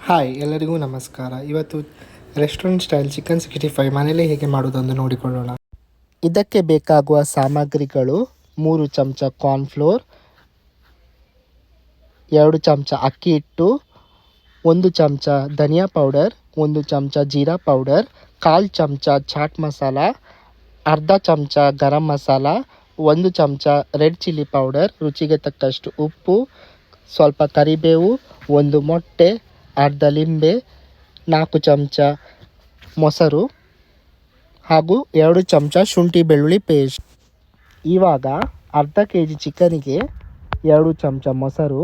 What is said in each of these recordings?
Hi ಎಲ್ಲರಿಗೂ ನಮಸ್ಕಾರ. ಇವತ್ತು ರೆಸ್ಟೋರೆಂಟ್ ಸ್ಟೈಲ್ ಚಿಕನ್ 65 ಮನೇಲಿ ಹೇಗೆ ಮಾಡೋದನ್ನು ನೋಡಿಕೊಳ್ಳೋಣ. ಇದಕ್ಕೆ ಬೇಕಾಗುವ ಸಾಮಗ್ರಿಗಳು 3 ಚಮಚ ಕಾರ್ನ್ಫ್ಲೋರ್, 2 ಚಮಚ ಅಕ್ಕಿ ಹಿಟ್ಟು, 1 ಚಮಚ ಧನಿಯಾ ಪೌಡರ್, 1 ಚಮಚ ಜೀರಾ ಪೌಡರ್, 1/4 ಚಮಚ ಚಾಟ್ ಮಸಾಲ, ಅರ್ಧ ಚಮಚ ಗರಂ ಮಸಾಲ, 1 ಚಮಚ ರೆಡ್ ಚಿಲ್ಲಿ ಪೌಡರ್, ರುಚಿಗೆ ತಕ್ಕಷ್ಟು ಉಪ್ಪು, ಸ್ವಲ್ಪ ಕರಿಬೇವು, 1 ಮೊಟ್ಟೆ, ಅರ್ಧ ಲಿಂಬೆ, 4 ಚಮಚ ಮೊಸರು ಹಾಗೂ 2 ಚಮಚ ಶುಂಠಿ ಬೆಳ್ಳುಳ್ಳಿ ಪೇಸ್ಟ್. ಇವಾಗ ಅರ್ಧ ಕೆ ಜಿ ಚಿಕನಿಗೆ 2 ಚಮಚ ಮೊಸರು,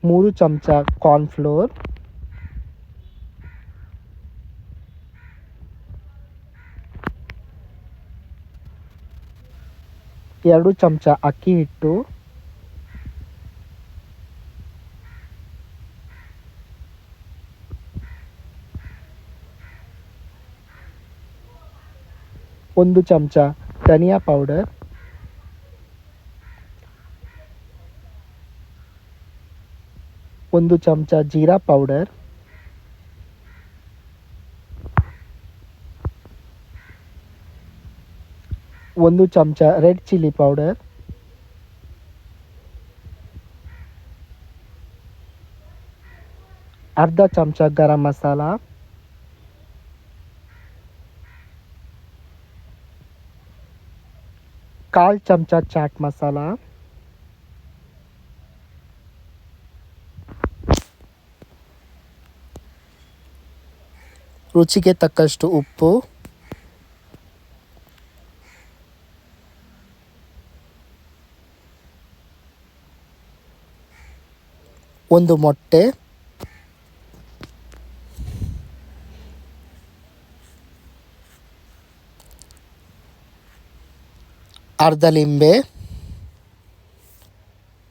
3 ಚಮಚ ಕಾರ್ನ್ಫ್ಲೋರ್, 2 ಚಮಚ ಅಕ್ಕಿ ಹಿಟ್ಟು, 1 ಚಮಚ ಧನಿಯಾ ಪೌಡರ್, 1 ಚಮಚ ಜೀರಾ ಪೌಡರ್, 1 ಚಮಚ ರೆಡ್ ಚಿಲ್ಲಿ ಪೌಡರ್, ಅರ್ಧ ಚಮಚ ಗರಂ ಮಸಾಲ, 1/4 ಚಮಚ ಚಾಟ್ ಮಸಾಲ, ರುಚಿಗೆ ತಕ್ಕಷ್ಟು ಉಪ್ಪು, ಒಂದು ಮೊಟ್ಟೆ, ಅರ್ಧ ಲಿಂಬೆ,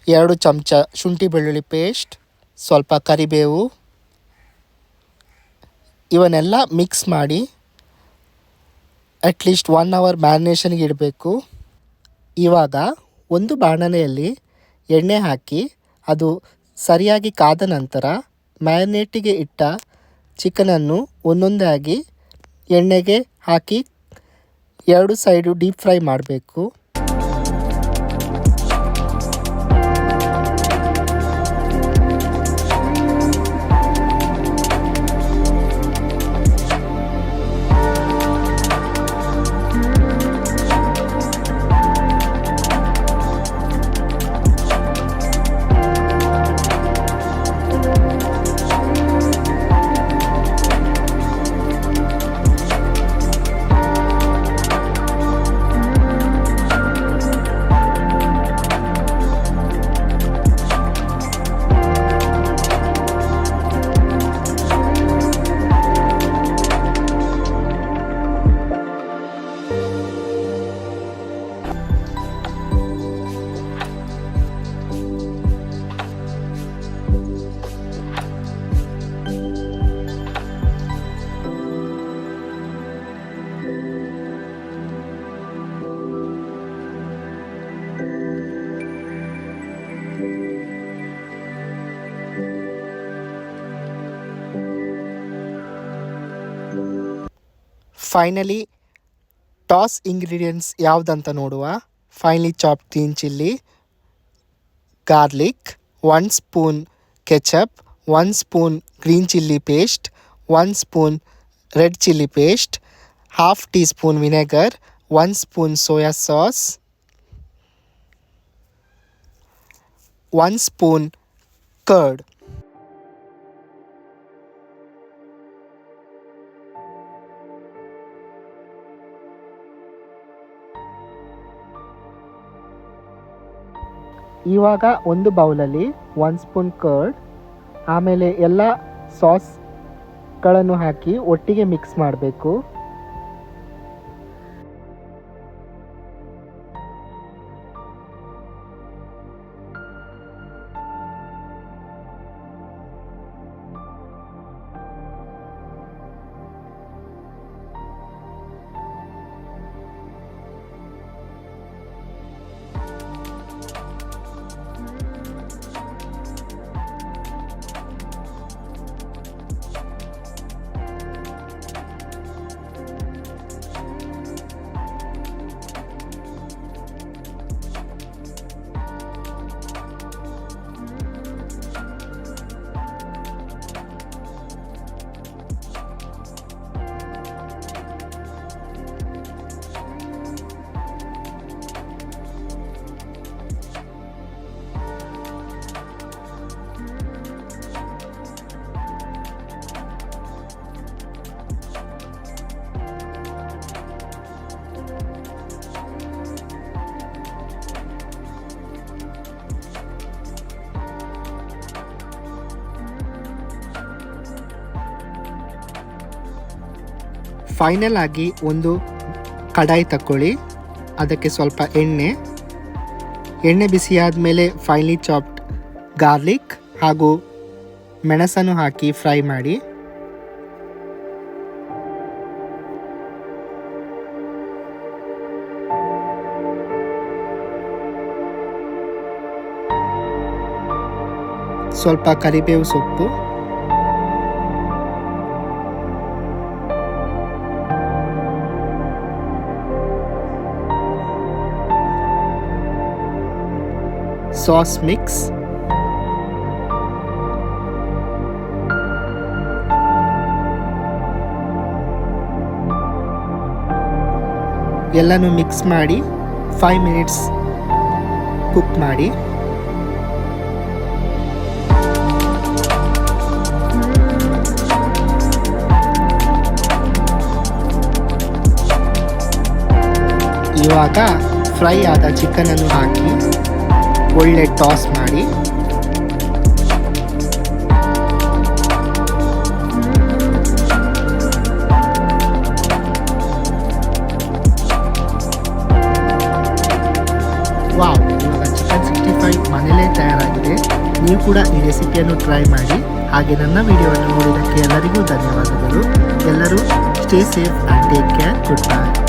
2 ಚಮಚ ಶುಂಠಿ ಬೆಳ್ಳುಳ್ಳಿ ಪೇಸ್ಟ್, ಸ್ವಲ್ಪ ಕರಿಬೇವು, ಇವನ್ನೆಲ್ಲ ಮಿಕ್ಸ್ ಮಾಡಿ ಅಟ್ಲೀಸ್ಟ್ 1 ಅವರ್ ಮ್ಯಾರಿನೇಷನ್ಗೆ ಇಡಬೇಕು. ಇವಾಗ ಒಂದು ಬಾಣಲೆಯಲ್ಲಿ ಎಣ್ಣೆ ಹಾಕಿ ಅದು ಸರಿಯಾಗಿ ಕಾದ ನಂತರ ಮ್ಯಾರಿನೇಟಿಗೆ ಇಟ್ಟ ಚಿಕನನ್ನು ಒಂದೊಂದಾಗಿ ಎಣ್ಣೆಗೆ ಹಾಕಿ 2 ಸೈಡು ಡೀಪ್ ಫ್ರೈ ಮಾಡಬೇಕು. ಫೈನಲಿ ಟಾಸ್ ಇಂಗ್ರೀಡಿಯೆಂಟ್ಸ್ ಯಾವುದಂತ ನೋಡುವ. Finally chopped green chilli, garlic, 1 spoon ketchup, 1 spoon green chilli paste, 1 spoon red chilli paste, 1/2 tea spoon vinegar, 1 spoon soya sauce, 1 spoon curd. ಇವಾಗ ಒಂದು ಬೌಲಲ್ಲಿ 1 ಸ್ಪೂನ್ ಕರ್ಡ್, ಆಮೇಲೆ ಎಲ್ಲ ಸಾಸ್ಗಳನ್ನು ಹಾಕಿ ಒಟ್ಟಿಗೆ mix ಮಾಡಬೇಕು. ಫೈನಲ್ ಆಗಿ ಒಂದು ಕಡಾಯಿ ತಗೊಳ್ಳಿ, ಅದಕ್ಕೆ ಸ್ವಲ್ಪ ಎಣ್ಣೆ ಬಿಸಿ ಆದಮೇಲೆ ಫೈನ್ಲಿ ಚಾಪ್ಡ್ ಗಾರ್ಲಿಕ್ ಹಾಗೂ ಮೆಣಸನ್ನು ಹಾಕಿ ಫ್ರೈ ಮಾಡಿ. ಸ್ವಲ್ಪ ಕರಿಬೇವು ಸೊಪ್ಪು, ಸಾಸ್ ಮಿಕ್ಸ್, ಎಲ್ಲನೂ ಮಿಕ್ಸ್ ಮಾಡಿ 5 ಮಿನಿಟ್ಸ್ ಕುಕ್ ಮಾಡಿ. ಇವಾಗ ಫ್ರೈ ಆದ ಚಿಕನನ್ನು ಹಾಕಿ ಒಳ್ಳೆ ಟಾಸ್ ಮಾಡಿ. ವಾವ್, ಇವಾಗ ಚಿಕನ್ 65 ಮನೇಲೇ ತಯಾರಾಗಿದೆ. ನೀವು ಕೂಡ ಈ ರೆಸಿಪಿಯನ್ನು ಟ್ರೈ ಮಾಡಿ. ಹಾಗೆ ನನ್ನ ವಿಡಿಯೋವನ್ನು ನೋಡಿದ್ದಕ್ಕೆ ಎಲ್ಲರಿಗೂ ಧನ್ಯವಾದಗಳು. ಎಲ್ಲರೂ stay safe and take care. Good bye.